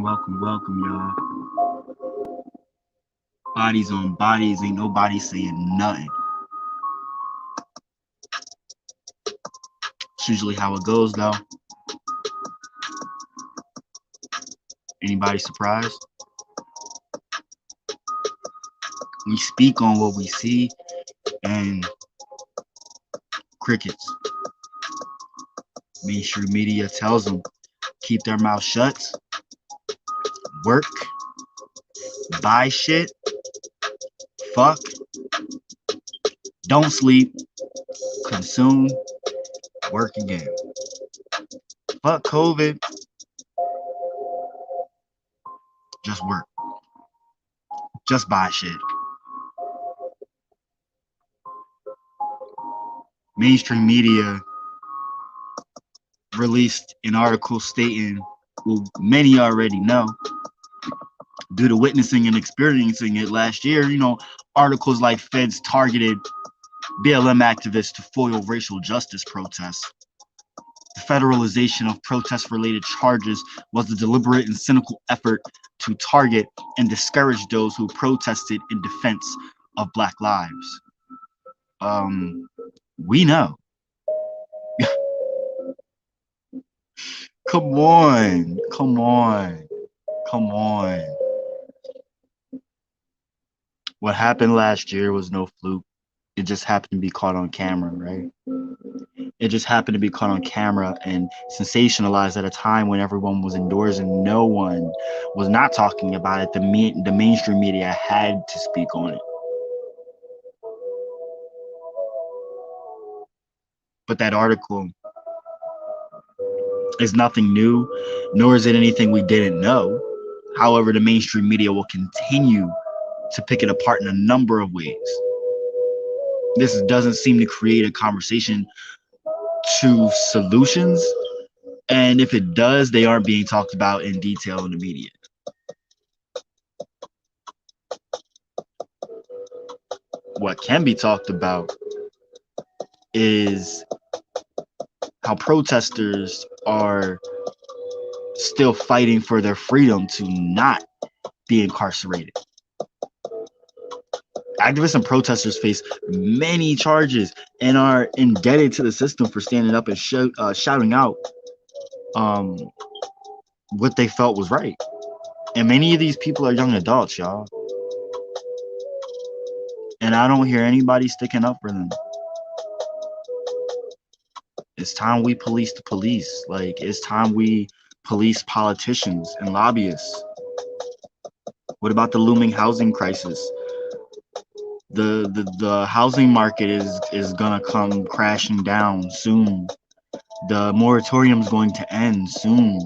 Welcome, y'all. Bodies on bodies, ain't nobody saying nothing. It's usually how it goes, though. Anybody surprised? We speak on what we see, and crickets. Mainstream media tells them keep their mouth shut, work, buy shit, fuck, don't sleep, consume, work again. Fuck COVID, just work. Just buy shit. Mainstream media released an article stating, well, many already know, due to witnessing and experiencing it last year, articles like feds targeted BLM activists to foil racial justice protests. The federalization of protest-related charges was a deliberate and cynical effort to target and discourage those who protested in defense of Black lives. We know. Come on. What happened last year was no fluke. It just happened to be caught on camera, right? It just happened to be caught on camera and sensationalized at a time when everyone was indoors and no one was not talking about it. The mainstream media had to speak on it. But that article is nothing new, nor is it anything we didn't know. However, the mainstream media will continue to pick it apart in a number of ways. This doesn't seem to create a conversation to solutions, and if it does, they aren't being talked about in detail in the media. What can be talked about is how protesters are still fighting for their freedom to not be incarcerated. Activists and protesters face many charges and are indebted to the system for standing up and shouting out what they felt was right. And many of these people are young adults, y'all. And I don't hear anybody sticking up for them. It's time we police the police. Like, it's time we police politicians and lobbyists. What about the looming housing crisis? The housing market is gonna come crashing down soon. The moratorium is going to end soon.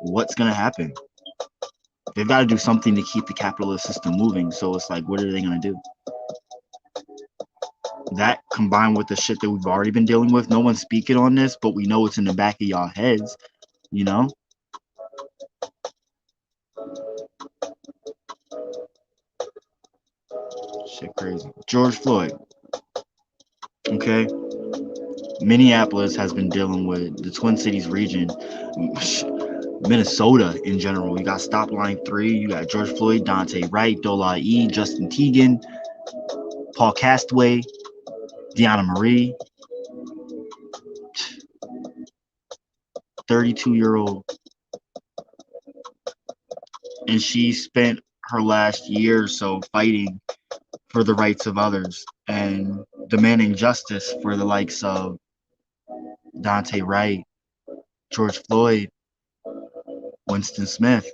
What's gonna happen? They've got to do something to keep the capitalist system moving. So it's like, what are they gonna do? That combined with the shit that we've already been dealing with. No one's speaking on this, but we know it's in the back of y'all heads, you know? Shit crazy. George Floyd. Okay. Minneapolis has been dealing with the Twin Cities region, Minnesota in general. You got Stop Line 3, you got George Floyd, Dante Wright, Dola E, Justin Teagan, Paul Castaway, Deanna Marie, 32-year-old. And she spent her last year or so fighting for the rights of others and demanding justice for the likes of Dante Wright, George Floyd, Winston Smith.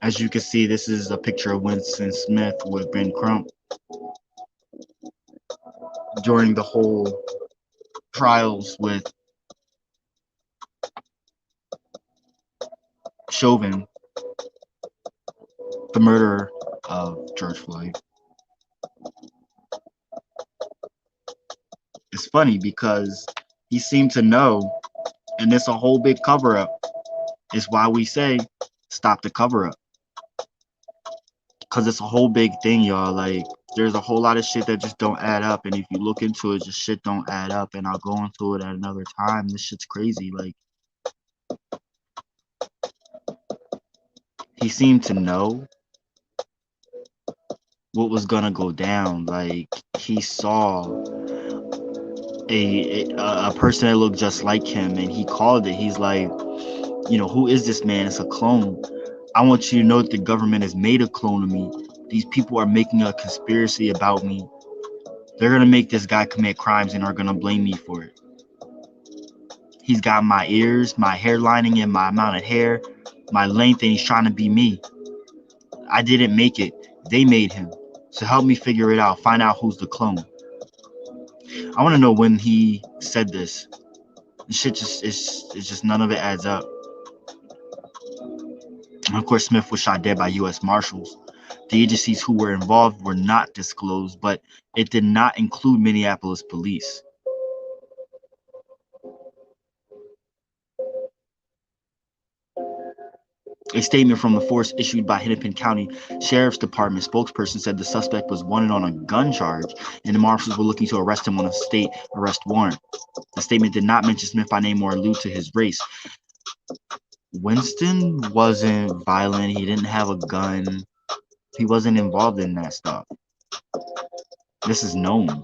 As you can see, this is a picture of Winston Smith with Ben Crump during the whole trials with Chauvin, the murderer of George Floyd. It's funny because he seemed to know, and it's a whole big cover up. It's why we say stop the cover up. Because it's a whole big thing, y'all. Like, There's a whole lot of shit that just don't add up, and if you look into it, just shit don't add up. And I'll go into it at another time. This shit's crazy. Like, he seemed to know what was gonna go down. Like, he saw a person that looked just like him, and he called it. He's like, you know, who is this man? It's a clone. I want you to know that the government has made a clone of me. These people are making a conspiracy about me. They're gonna make this guy commit crimes and are gonna blame me for it. He's got my ears, my hair lining, and my amount of hair, my length, and he's trying to be me. I didn't make it. They made him. So help me figure it out. Find out who's the clone. I want to know when he said this. This shit it's just none of it adds up. And of course, Smith was shot dead by U.S. Marshals. The agencies who were involved were not disclosed, but it did not include Minneapolis police. A statement from the force issued by Hennepin County Sheriff's Department spokesperson said the suspect was wanted on a gun charge and the marshals were looking to arrest him on a state arrest warrant. The statement did not mention Smith by name or allude to his race. Winston wasn't violent. He didn't have a gun. He wasn't involved in that stuff. This is known.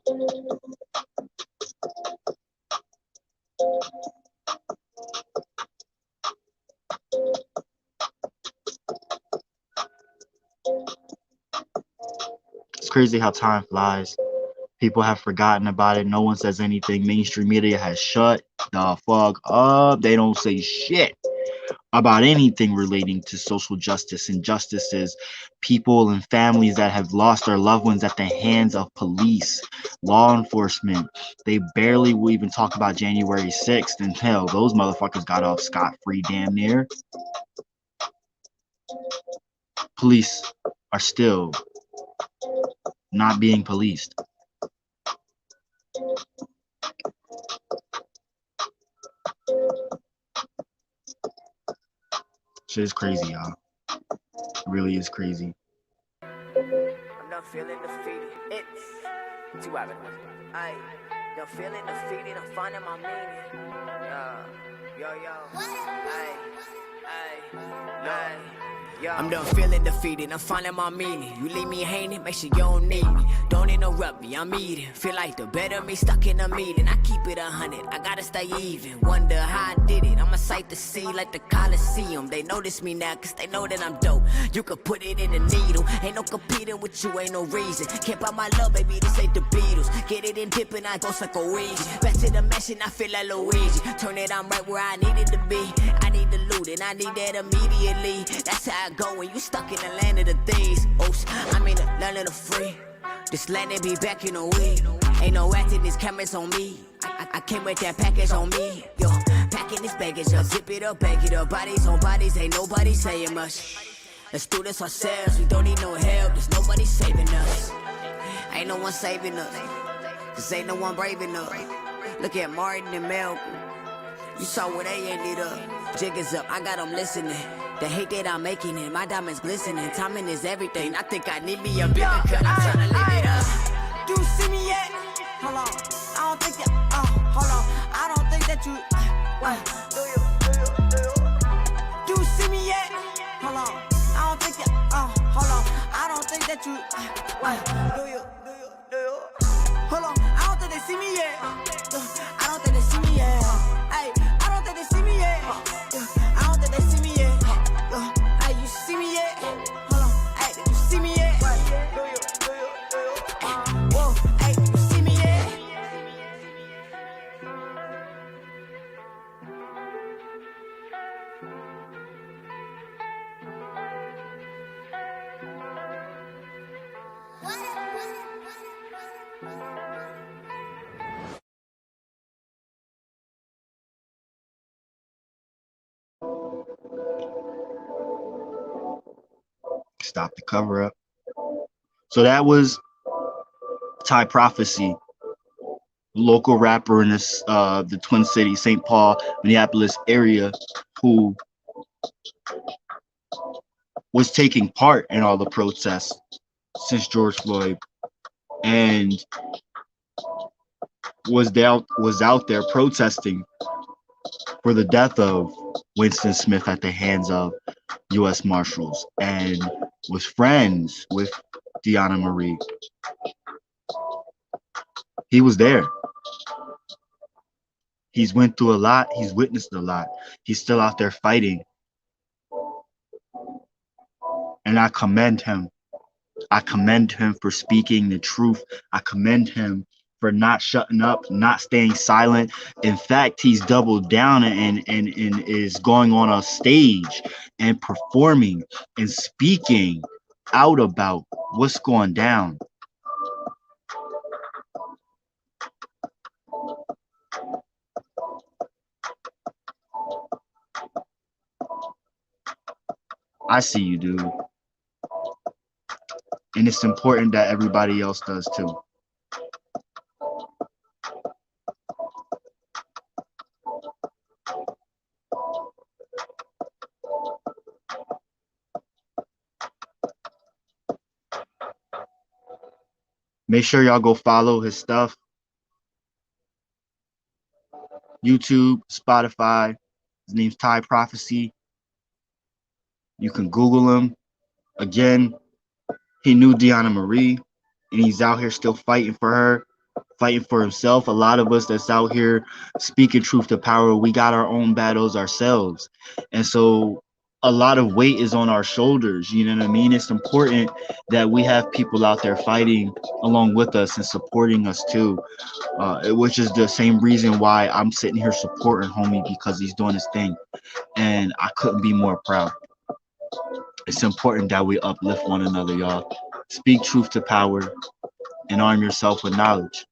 It's crazy how time flies. People have forgotten about it. No one says anything. Mainstream media has shut the fuck up. They don't say shit about anything relating to social justice, injustices, people and families that have lost their loved ones at the hands of police, law enforcement. They barely will even talk about January 6th, and hell, those motherfuckers got off scot-free damn near. Police are still not being policed. Shit is crazy, y'all. It really is crazy. I'm not feeling defeated. It's too happening. I don't feeling defeated. I'm finding my meaning. I'm done feeling defeated, I'm finding my meaning. You leave me hanging, make sure you don't need me. Don't interrupt me, I'm eating. Feel like the better me stuck in a meeting. I keep it 100, I gotta stay even. Wonder how I did it, I'm a sight to see like the Coliseum. They notice me now, cause they know that I'm dope. You could put it in a needle, ain't no competing with you, ain't no reason. Can't buy my love, baby, this ain't the Beatles. Get it in dip and I go like a Ouija. Back to the mansion, I feel like Luigi. Turn it, I'm right where I needed to be. I need the loot and I need that immediately. That's how I go when you stuck in the land of the thieves. Oops, I'm in the land of the free. This land and be back in a week. Ain't no acting, this cameras on me. I came with that package on me. Yo, packing this baggage up, zip it up, bag it up. Bodies on bodies, ain't nobody saying much. Let's do this ourselves, we don't need no help. There's nobody saving us. Ain't no one saving us, cause ain't no one brave enough. Look at Martin and Malcolm. You saw where they ended up. Jig is up, I got them listening. The hate that I'm making it, my diamonds glistening. Timing is everything, I think I need me a bigger cut. I'm tryna live it up. Do you see me yet? Hold on, I don't think that, hold on. I don't think that you, do you see me yet? Hold on, I don't think that, hold on. I don't think that you, do you? Hold on, I don't think they see me yet. I don't think they see me yet. Hey, I don't think they see me yet. I don't think they see me yet. Hey, you see me yet? Hold on, hey, did you see me yet? Whoa, hey, you see me yet? Stop the cover up. So that was Ty Prophecy, local rapper in this the Twin Cities, St. Paul, Minneapolis area, who was taking part in all the protests since George Floyd and was out there protesting for the death of Winston Smith at the hands of U.S. Marshals, and was friends with Deanna Marie. He was there. He's went through a lot. He's witnessed a lot. He's still out there fighting. And I commend him. I commend him for speaking the truth. I commend him for not shutting up, not staying silent. In fact, he's doubled down and is going on a stage and performing and speaking out about what's going down. I see you, dude. And it's important that everybody else does too. Make sure y'all go follow his stuff. YouTube, Spotify. His name's Ty Prophecy. You can Google him. Again, he knew Deanna Marie, and he's out here still fighting for her, fighting for himself. A lot of us that's out here speaking truth to power, we got our own battles ourselves. And so a lot of weight is on our shoulders. You know what I mean? It's important that we have people out there fighting along with us and supporting us too, which is the same reason why I'm sitting here supporting homie, because he's doing his thing. And I couldn't be more proud. It's important that we uplift one another, y'all. Speak truth to power and arm yourself with knowledge.